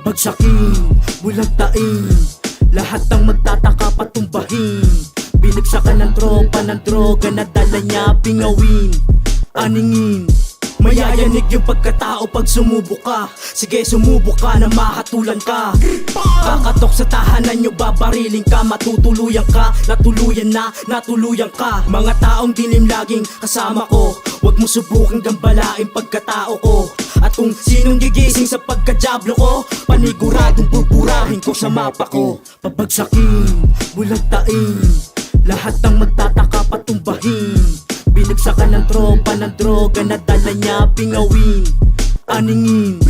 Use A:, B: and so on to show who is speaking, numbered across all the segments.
A: Pabagsakin, bulagtain, lahat ng magtataka patumbahin. Binagsakan ng tropa ng droga na dala niya pingawin. Aningin, mayayanig yung pagkatao pag sumubok ka. Sige sumubok ka na mahatulan ka. Kakatok sa tahanan nyo babariling ka. Matutuluyan ka, natuluyan ka. Mga taong dilim laging kasama ko. Huwag mo subukang gambalain pagkatao ko. At kung sinong gigising sa pagkadiablo ko, paniguradong pupurahin ko sa mapa ko. Pabagsakin, bulagtain, lahat ng magtataka patumbahin. Binagsakan ng tropa ng droga na dala niya pingawin. Aningin,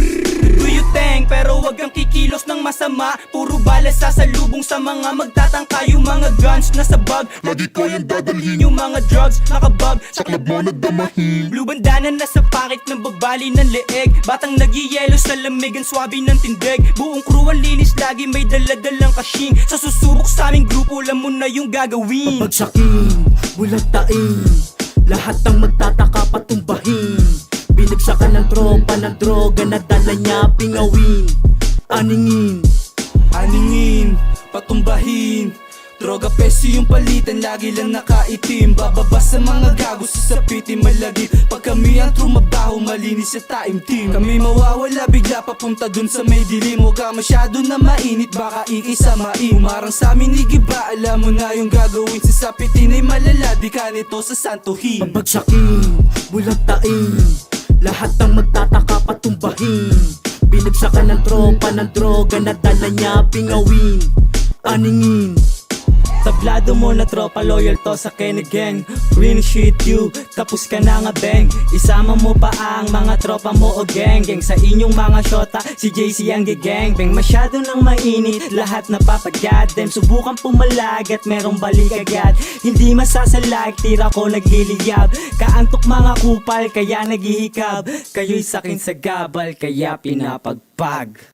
B: do you think? Pero wag kang kikilos ng masama. Puro balas sasalubong sa mga magtatangka. Yung mga guns na sa bag, lagi ko yan dadalhin. Yung mga drugs nakabag sa club mo na damahin. Blue bandana na sa pakit ng babali ng leeg. Batang nagyayelo sa lamig, ang swabe ng tindig. Buong crew ang linis, lagi may daladalang kashing. Sa susubok sa aming grupo, alam mo na yung gagawin.
A: pabagsakin, bulagtain, lahat ng magtataka patumbahin. Binagsakan ng tropa ng droga na dala niya pingawin. Aningin,
B: Aningin, patumbahin. Droga pesi yung palitan, lagi lang nakaitim. Bababa sa mga gago, sasapitin malagi. Pag kami ang trumabaho, malinis sa time team. Kami mawawala bigla papunta dun sa may dilim. Huwag ka masyado na mainit, baka ikisamain. Umarang sa amin igiba, alam mo na yung gagawin. Sasapitin ay malala, di ka nito sa santuhin.
A: pabagsakin, bulagtain, lahat ng magtataka patumbahin. Binagsakan ng tropa ng droga na dala niya pingawin. Aningin,
B: Tablado mo na tropa, loyal to sa Kenny Gang. Green shit you, tapos ka na nga bang. Isama mo pa ang mga tropa mo o gang. Sa inyong mga shota, si JC ang gigangbang. Masyado nang mainit, lahat napapagadem. Subukan pumalag at merong balik agad. Hindi masasalag, tira ko nagliliyab. Kaantok mga kupal, kaya naghihikab. Kayo'y sakin sa gabal, kaya pinapagpag.